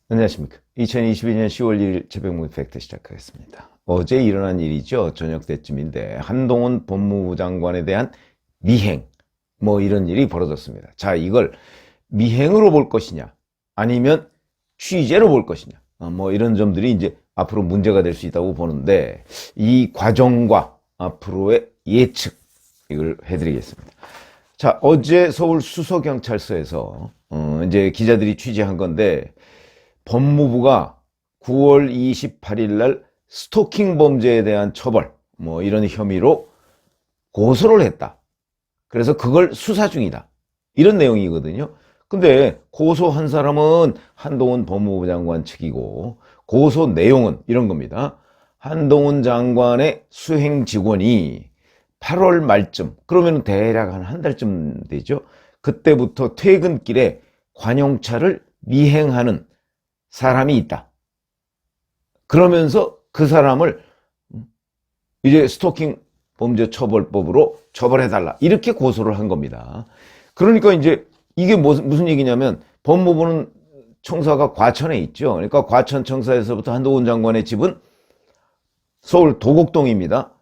안녕하십니까. 2022년 10월 1일 최병무 팩트 시작하겠습니다. 어제 일어난 일이죠. 저녁 때쯤인데 한동훈 법무부 장관에 대한 미행 이런 일이 벌어졌습니다. 자, 이걸 미행으로 볼 것이냐 아니면 취재로 볼 것이냐 이런 점들이 이제 앞으로 문제가 될 수 있다고 보는데 이 과정과 앞으로의 예측 이걸 해드리겠습니다. 자, 어제 서울 수서경찰서에서 이제 기자들이 취재한 건데 법무부가 9월 28일 날 스토킹 범죄에 대한 처벌 이런 혐의로 고소를 했다. 그래서 그걸 수사 중이다. 이런 내용이거든요. 근데 고소한 사람은 한동훈 법무부 장관 측이고 고소 내용은 이런 겁니다. 한동훈 장관의 수행 직원이 8월 말쯤, 그러면 대략 한 달쯤 되죠. 그때부터 퇴근길에 관용차를 미행하는 사람이 있다. 그러면서 그 사람을 이제 스토킹 범죄 처벌법으로 처벌해달라. 이렇게 고소를 한 겁니다. 그러니까 이제 이게 무슨 얘기냐면 법무부는 청사가 과천에 있죠. 그러니까 과천 청사에서부터 한동훈 장관의 집은 서울 도곡동입니다.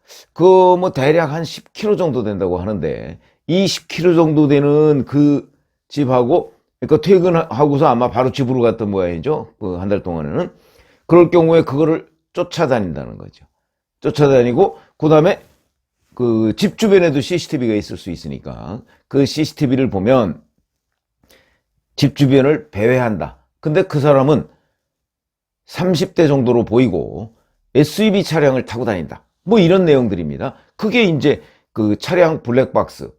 대략 한 10km 정도 된다고 하는데 이 10km 정도 되는 그 집하고 그러니까 퇴근하고서 아마 바로 집으로 갔던 모양이죠. 그 한 달 동안에는. 그럴 경우에 그거를 쫓아다닌다는 거죠. 쫓아다니고 그다음에 그 집 주변에도 CCTV가 있을 수 있으니까 그 CCTV를 보면 집 주변을 배회한다. 근데 그 사람은 30대 정도로 보이고 SUV 차량을 타고 다닌다. 이런 내용들입니다. 그게 이제 그 차량 블랙박스,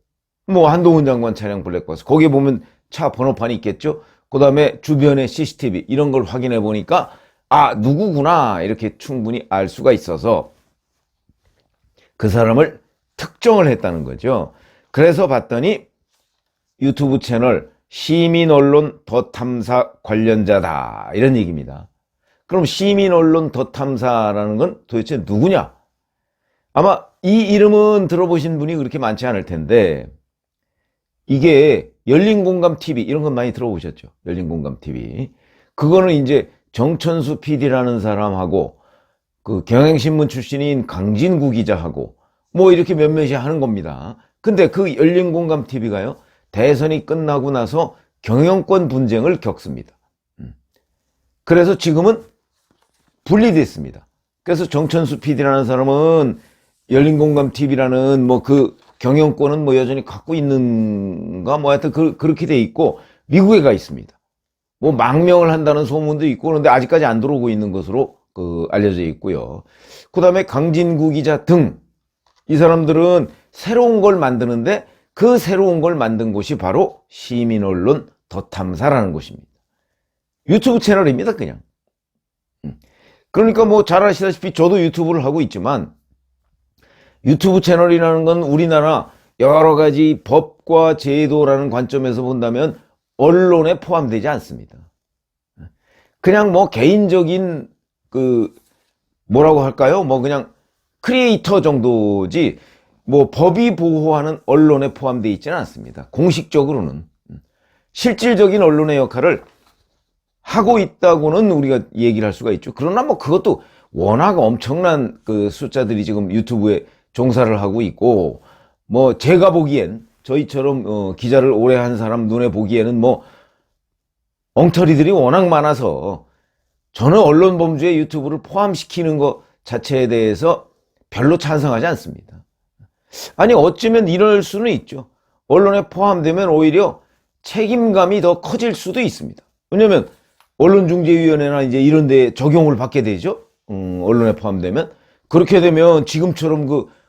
한동훈 장관 차량 블랙박스, 거기에 보면 차 번호판이 있겠죠. 그 다음에 주변의 CCTV 이런 걸 확인해 보니까 누구구나 이렇게 충분히 알 수가 있어서 그 사람을 특정을 했다는 거죠. 그래서 봤더니 유튜브 채널 시민언론 더 탐사 관련자다 이런 얘기입니다. 그럼 시민언론 더 탐사라는 건 도대체 누구냐? 아마 이 이름은 들어보신 분이 그렇게 많지 않을 텐데 이게 열린공감TV 이런 건 많이 들어보셨죠? 열린공감TV. 그거는 이제 정천수 PD라는 사람하고 그 경향신문 출신인 강진구 기자하고 이렇게 몇몇이 하는 겁니다. 근데 그 열린공감TV가요, 대선이 끝나고 나서 경영권 분쟁을 겪습니다. 그래서 지금은 분리됐습니다. 그래서 정천수 PD라는 사람은 열린공감TV라는 그 경영권은 여전히 갖고 있는가 하여튼 그렇게 돼 있고 미국에 가 있습니다. 망명을 한다는 소문도 있고 그런데 아직까지 안 들어오고 있는 것으로 알려져 있고요. 그 다음에 강진구 기자 등 이 사람들은 새로운 걸 만드는데 그 새로운 걸 만든 곳이 바로 시민언론 더 탐사라는 곳입니다. 유튜브 채널입니다, 그냥. 그러니까 잘 아시다시피 저도 유튜브를 하고 있지만 유튜브 채널이라는 건 우리나라 여러 가지 법과 제도라는 관점에서 본다면 언론에 포함되지 않습니다. 그냥 개인적인 뭐라고 할까요? 그냥 크리에이터 정도지 법이 보호하는 언론에 포함되어 있지는 않습니다. 공식적으로는. 실질적인 언론의 역할을 하고 있다고는 우리가 얘기를 할 수가 있죠. 그러나 그것도 워낙 엄청난 숫자들이 지금 유튜브에 종사를 하고 있고 제가 보기엔 저희처럼 기자를 오래 한 사람 눈에 보기에는 엉터리들이 워낙 많아서 저는 언론 범주에 유튜브를 포함시키는 것 자체에 대해서 별로 찬성하지 않습니다. 아니 어쩌면 이럴 수는 있죠. 언론에 포함되면 오히려 책임감이 더 커질 수도 있습니다. 왜냐면 언론중재위원회나 이제 이런 데 적용을 받게 되죠. 언론에 포함되면. 그렇게 되면 지금처럼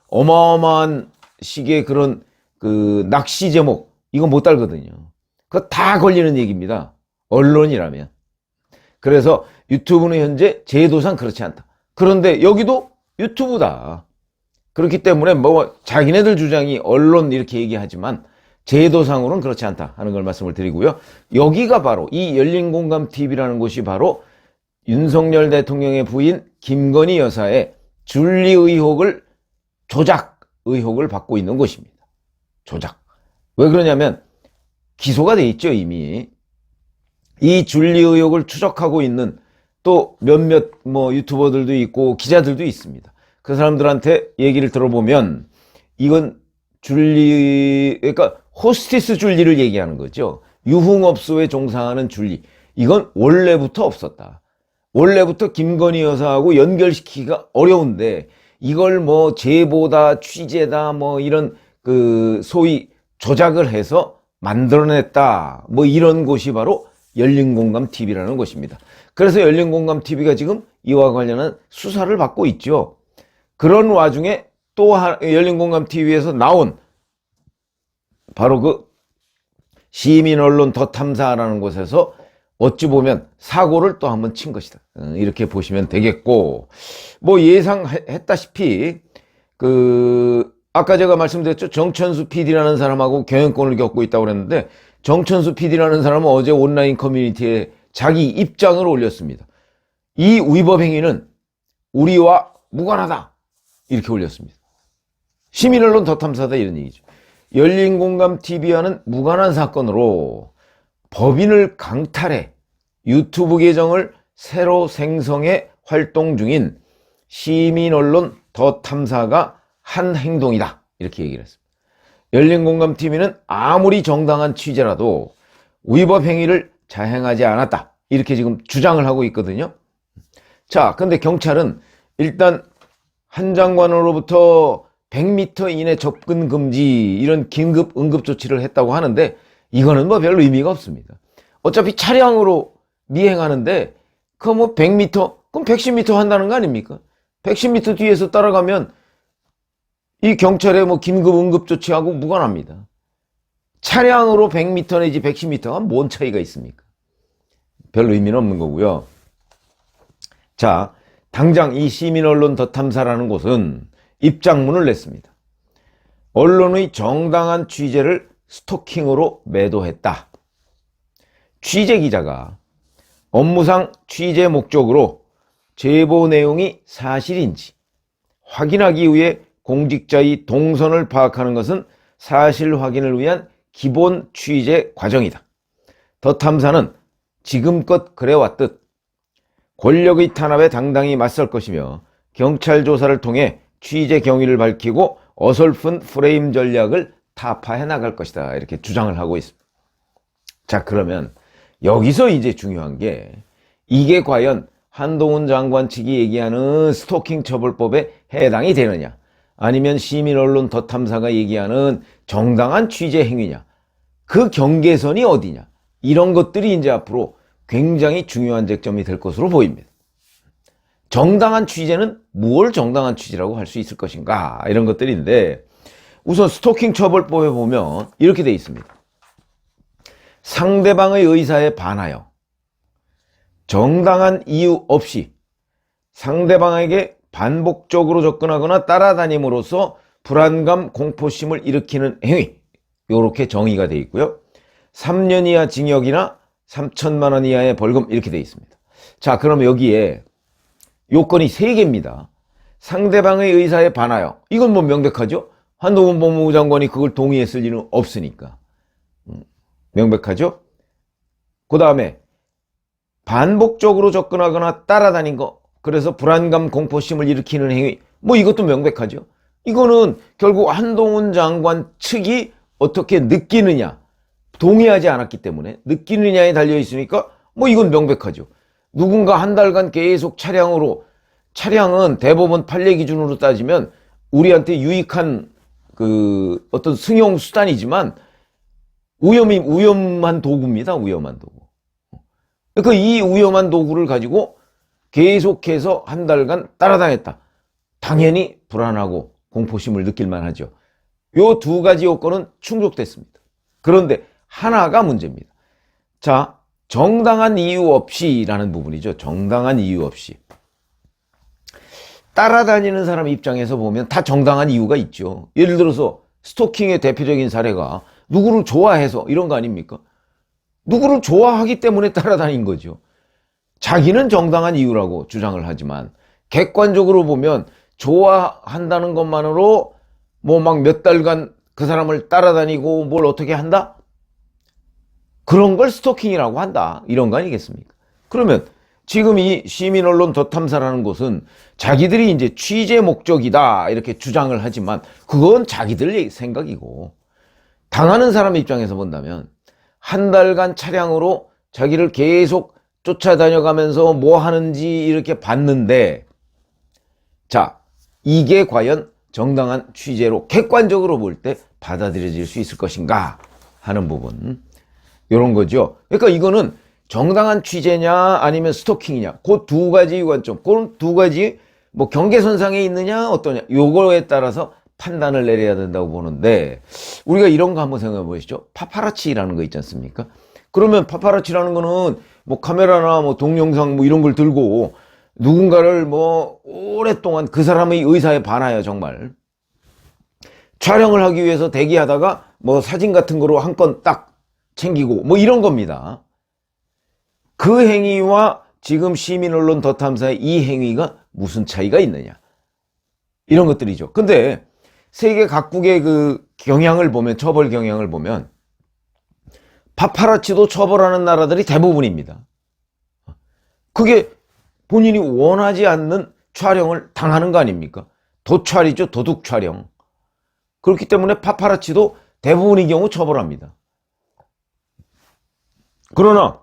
어마어마한 식의 그런 낚시 제목 이거 못 달거든요. 그거 다 걸리는 얘기입니다. 언론이라면. 그래서 유튜브는 현재 제도상 그렇지 않다. 그런데 여기도 유튜브다. 그렇기 때문에 자기네들 주장이 언론 이렇게 얘기하지만 제도상으로는 그렇지 않다 하는 걸 말씀을 드리고요. 여기가 바로 이 열린공감TV라는 곳이 바로 윤석열 대통령의 부인 김건희 여사의 줄리 의혹을 조작 의혹을 받고 있는 곳입니다. 조작. 왜 그러냐면 기소가 돼 있죠, 이미. 이 줄리 의혹을 추적하고 있는 또 몇몇 뭐 유튜버들도 있고 기자들도 있습니다. 그 사람들한테 얘기를 들어보면 이건 줄리, 그러니까 호스티스 줄리를 얘기하는 거죠. 유흥업소에 종사하는 줄리. 이건 원래부터 없었다. 원래부터 김건희 여사하고 연결시키기가 어려운데 이걸 뭐 제보다 취재다 뭐 이런 그 소위 조작을 해서 만들어냈다. 뭐 이런 곳이 바로 열린공감TV라는 곳입니다. 그래서 열린공감TV가 지금 이와 관련한 수사를 받고 있죠. 그런 와중에 또 열린공감TV에서 나온 바로 그 시민언론 더 탐사라는 곳에서 어찌 보면 사고를 또 한번 친 것이다. 이렇게 보시면 되겠고, 뭐 예상했다시피 아까 제가 말씀드렸죠. 정천수 PD라는 사람하고 경영권을 겪고 있다고 그랬는데, 정천수 PD라는 사람은 어제 온라인 커뮤니티에 자기 입장을 올렸습니다. 이 위법 행위는 우리와 무관하다. 이렇게 올렸습니다. 시민언론 더 탐사다 이런 얘기죠. 열린공감TV와는 무관한 사건으로 법인을 강탈해 유튜브 계정을 새로 생성해 활동 중인 시민언론 더 탐사가 한 행동이다. 이렇게 얘기를 했습니다. 열린공감TV는 아무리 정당한 취재라도 위법 행위를 자행하지 않았다. 이렇게 지금 주장을 하고 있거든요. 자, 근데 경찰은 일단 한 장관으로부터 100m 이내 접근 금지 이런 긴급 응급 조치를 했다고 하는데 이거는 뭐 별 의미가 없습니다. 어차피 차량으로 미행하는데 그 뭐 100m 그럼 110m 한다는 거 아닙니까? 110m 뒤에서 따라가면 이 경찰의 뭐 긴급 응급 조치하고 무관합니다. 차량으로 100m 내지 110m가 뭔 차이가 있습니까? 별 의미는 없는 거고요. 자, 당장 이 시민언론 더 탐사라는 곳은 입장문을 냈습니다. 언론의 정당한 취재를 스토킹으로 매도했다. 취재 기자가 업무상 취재 목적으로 제보 내용이 사실인지 확인하기 위해 공직자의 동선을 파악하는 것은 사실 확인을 위한 기본 취재 과정이다. 더 탐사는 지금껏 그래왔듯 권력의 탄압에 당당히 맞설 것이며 경찰 조사를 통해 취재 경위를 밝히고 어설픈 프레임 전략을 타파해 나갈 것이다. 이렇게 주장을 하고 있습니다. 자, 그러면 여기서 이제 중요한 게 이게 과연 한동훈 장관 측이 얘기하는 스토킹 처벌법에 해당이 되느냐 아니면 시민언론 더 탐사가 얘기하는 정당한 취재 행위냐 그 경계선이 어디냐 이런 것들이 이제 앞으로 굉장히 중요한 쟁점이 될 것으로 보입니다. 정당한 취재는 무엇을 정당한 취재라고 할 수 있을 것인가 이런 것들인데 우선 스토킹 처벌법에 보면 이렇게 돼 있습니다. 상대방의 의사에 반하여 정당한 이유 없이 상대방에게 반복적으로 접근하거나 따라다님으로써 불안감, 공포심을 일으키는 행위 이렇게 정의가 되어 있고요. 3년 이하 징역이나 3천만 원 이하의 벌금 이렇게 되어 있습니다. 자, 그럼 여기에 요건이 3개입니다. 상대방의 의사에 반하여 이건 뭐 명백하죠? 한동훈 법무부 장관이 그걸 동의했을 리는 없으니까 명백하죠? 그 다음에 반복적으로 접근하거나 따라다닌 거 그래서 불안감, 공포심을 일으키는 행위 뭐 이것도 명백하죠? 이거는 결국 한동훈 장관 측이 어떻게 느끼느냐 동의하지 않았기 때문에 느끼느냐에 달려있으니까 뭐 이건 명백하죠. 누군가 한 달간 계속 차량은 대법원 판례 기준으로 따지면 우리한테 유익한 그 어떤 승용 수단이지만 위험한 도구입니다. 위험한 도구. 그러니까 이 위험한 도구를 가지고 계속해서 한 달간 따라다녔다. 당연히 불안하고 공포심을 느낄만 하죠. 요 2가지 요건은 충족됐습니다. 그런데 하나가 문제입니다. 자, 정당한 이유 없이라는 부분이죠. 정당한 이유 없이. 따라다니는 사람 입장에서 보면 다 정당한 이유가 있죠. 예를 들어서 스토킹의 대표적인 사례가 누구를 좋아해서 이런 거 아닙니까? 누구를 좋아하기 때문에 따라다닌 거죠. 자기는 정당한 이유라고 주장을 하지만 객관적으로 보면 좋아한다는 것만으로 뭐 막 몇 달간 그 사람을 따라다니고 뭘 어떻게 한다? 그런 걸 스토킹이라고 한다. 이런 거 아니겠습니까? 그러면 지금 이 시민언론 덧탐사라는 곳은 자기들이 이제 취재 목적이다 이렇게 주장을 하지만 그건 자기들 생각이고, 당하는 사람 입장에서 본다면 한 달간 차량으로 자기를 계속 쫓아다녀가면서 뭐 하는지 이렇게 봤는데, 자, 이게 과연 정당한 취재로 객관적으로 볼 때 받아들여질 수 있을 것인가 하는 부분, 이런 거죠. 그러니까 이거는 정당한 취재냐 아니면 스토킹이냐, 그 두 가지 관점, 그런 두 가지 뭐 경계선상에 있느냐 어떠냐, 요거에 따라서 판단을 내려야 된다고 보는데, 우리가 이런 거 한번 생각해 보시죠. 파파라치라는 거 있지 않습니까? 그러면 파파라치라는 거는 뭐 카메라나 뭐 동영상 뭐 이런 걸 들고 누군가를 뭐 오랫동안 그 사람의 의사에 반하여 정말 촬영을 하기 위해서 대기하다가 뭐 사진 같은 거로 한 건 딱 챙기고 뭐 이런 겁니다. 그 행위와 지금 시민언론 덧탐사의 이 행위가 무슨 차이가 있느냐, 이런 것들이죠. 근데 세계 각국의 그 경향을 보면, 처벌 경향을 보면 파파라치도 처벌하는 나라들이 대부분입니다. 그게 본인이 원하지 않는 촬영을 당하는 거 아닙니까? 도촬이죠, 도둑 촬영. 그렇기 때문에 파파라치도 대부분의 경우 처벌합니다. 그러나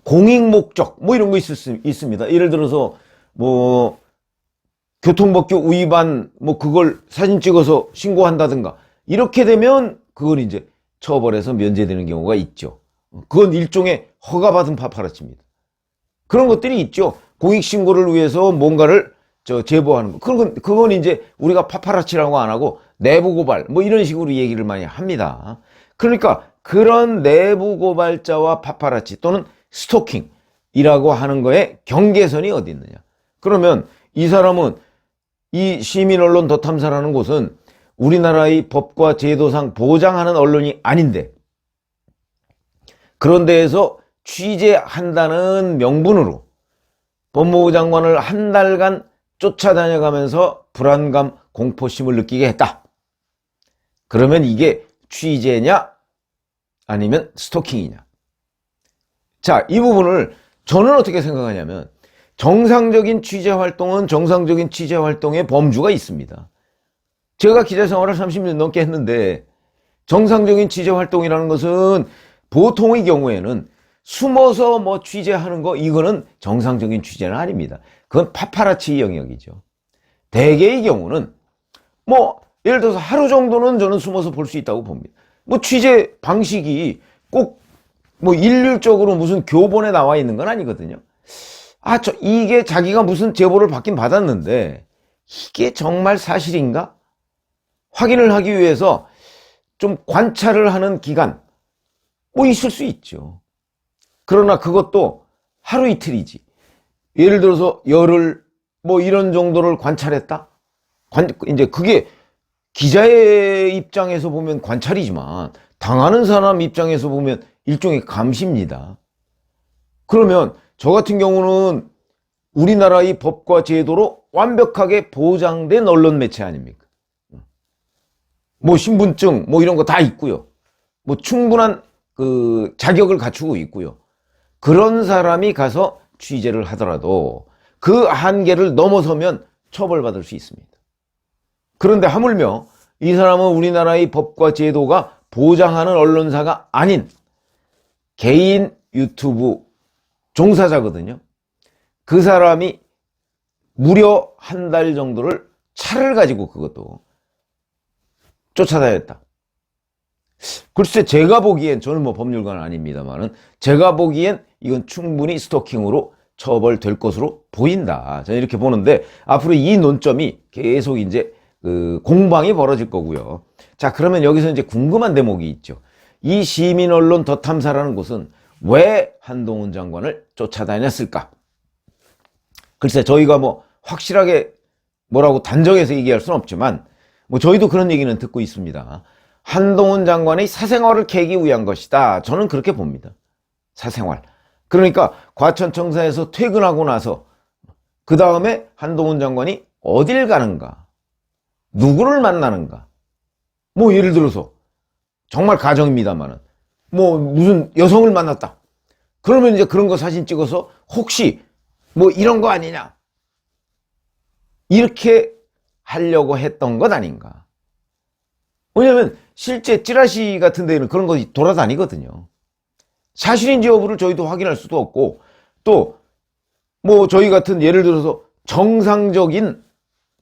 공익 목적 뭐 이런 거 있습니다. 예를 들어서 뭐 교통법규 위반 뭐 그걸 사진 찍어서 신고한다든가, 이렇게 되면 그걸 이제 처벌에서 면제되는 경우가 있죠. 그건 일종의 허가받은 파파라치입니다. 그런 것들이 있죠. 공익신고를 위해서 뭔가를 제보하는 거. 그건 이제 우리가 파파라치라고 안 하고 내부 고발 뭐 이런 식으로 얘기를 많이 합니다. 그러니까 그런 내부 고발자와 파파라치 또는 스토킹이라고 하는 거에 경계선이 어디 있느냐. 그러면 이 사람은, 이 시민언론 덧탐사라는 곳은 우리나라의 법과 제도상 보장하는 언론이 아닌데, 그런 데에서 취재한다는 명분으로 법무부 장관을 한 달간 쫓아다녀가면서 불안감, 공포심을 느끼게 했다. 그러면 이게 취재냐 아니면 스토킹이냐. 자, 이 부분을 저는 어떻게 생각하냐면, 정상적인 취재 활동은 정상적인 취재 활동의 범주가 있습니다. 제가 기자 생활을 30년 넘게 했는데, 정상적인 취재 활동이라는 것은 보통의 경우에는 숨어서 뭐 취재하는 거, 이거는 정상적인 취재는 아닙니다. 그건 파파라치 영역이죠. 대개의 경우는 뭐 예를 들어서 하루 정도는 저는 숨어서 볼 수 있다고 봅니다. 뭐 취재 방식이 꼭 뭐 일률적으로 무슨 교본에 나와 있는 건 아니거든요. 이게 자기가 무슨 제보를 받긴 받았는데 이게 정말 사실인가? 확인을 하기 위해서 좀 관찰을 하는 기간 뭐 있을 수 있죠. 그러나 그것도 하루 이틀이지. 예를 들어서 열흘 뭐 이런 정도를 관찰했다? 이제 그게 기자의 입장에서 보면 관찰이지만 당하는 사람 입장에서 보면 일종의 감시입니다. 그러면 저 같은 경우는 우리나라의 법과 제도로 완벽하게 보장된 언론 매체 아닙니까? 뭐 신분증 뭐 이런 거 다 있고요. 뭐 충분한 그 자격을 갖추고 있고요. 그런 사람이 가서 취재를 하더라도 그 한계를 넘어서면 처벌받을 수 있습니다. 그런데 하물며 이 사람은 우리나라의 법과 제도가 보장하는 언론사가 아닌 개인 유튜브 종사자거든요. 그 사람이 무려 한 달 정도를 차를 가지고 그것도 쫓아다녔다. 글쎄, 제가 보기엔, 저는 뭐 법률가는 아닙니다만은, 제가 보기엔 이건 충분히 스토킹으로 처벌될 것으로 보인다. 저는 이렇게 보는데, 앞으로 이 논점이 계속 이제 공방이 벌어질 거고요. 자, 그러면 여기서 이제 궁금한 대목이 있죠. 이 시민언론 덧탐사라는 곳은 왜 한동훈 장관을 쫓아다녔을까? 글쎄, 저희가 뭐 확실하게 뭐라고 단정해서 얘기할 수는 없지만, 뭐 저희도 그런 얘기는 듣고 있습니다. 한동훈 장관의 사생활을 캐기 위한 것이다. 저는 그렇게 봅니다. 사생활. 그러니까 과천청사에서 퇴근하고 나서 그 다음에 한동훈 장관이 어딜 가는가, 누구를 만나는가, 뭐 예를 들어서 정말 가정입니다만은 뭐 무슨 여성을 만났다. 그러면 이제 그런 거 사진 찍어서 혹시 뭐 이런 거 아니냐. 이렇게 하려고 했던 것 아닌가. 왜냐면 실제 찌라시 같은 데는 그런 것이 돌아다니거든요. 사실인지 여부를 저희도 확인할 수도 없고, 또 뭐 저희 같은 예를 들어서 정상적인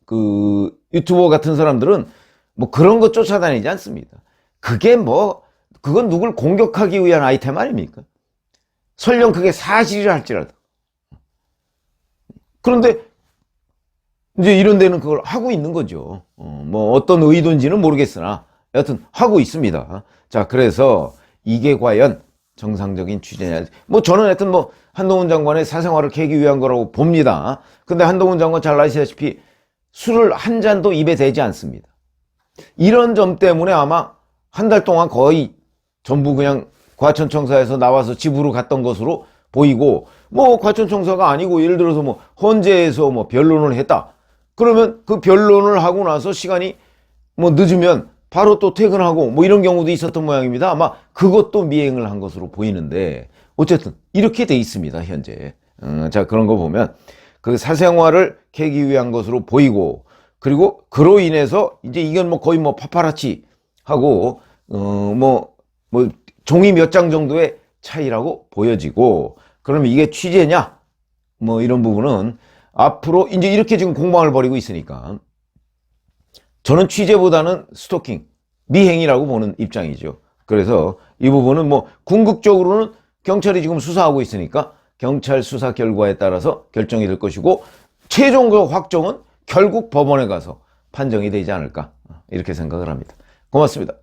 그 유튜버 같은 사람들은 뭐 그런 거 쫓아다니지 않습니다. 그게 뭐 그건 누굴 공격하기 위한 아이템 아닙니까? 설령 그게 사실이라 할지라도. 그런데 이제 이런 데는 그걸 하고 있는 거죠. 뭐 어떤 의도인지는 모르겠으나 여하튼 하고 있습니다. 자, 그래서 이게 과연 정상적인 취재냐. 뭐 저는 하여튼 뭐 한동훈 장관의 사생활을 캐기 위한 거라고 봅니다. 근데 한동훈 장관 잘 아시다시피 술을 한 잔도 입에 대지 않습니다. 이런 점 때문에 아마 한 달 동안 거의 전부 그냥 과천청사에서 나와서 집으로 갔던 것으로 보이고, 뭐 과천청사가 아니고 예를 들어서 뭐 헌재에서 뭐 변론을 했다. 그러면 그 변론을 하고 나서 시간이 뭐 늦으면 바로 또 퇴근하고 뭐 이런 경우도 있었던 모양입니다. 아마 그것도 미행을 한 것으로 보이는데, 어쨌든 이렇게 돼 있습니다, 현재. 자, 그런 거 보면 그 사생활을 캐기 위한 것으로 보이고, 그리고 그로 인해서 이제 이건 뭐 거의 뭐 파파라치 하고 뭐 종이 몇 장 정도의 차이라고 보여지고, 그러면 이게 취재냐? 뭐 이런 부분은 앞으로 이제 이렇게 지금 공방을 벌이고 있으니까 저는 취재보다는 스토킹, 미행이라고 보는 입장이죠. 그래서 이 부분은 뭐 궁극적으로는 경찰이 지금 수사하고 있으니까 경찰 수사 결과에 따라서 결정이 될 것이고, 최종적 확정은 결국 법원에 가서 판정이 되지 않을까, 이렇게 생각을 합니다. 고맙습니다.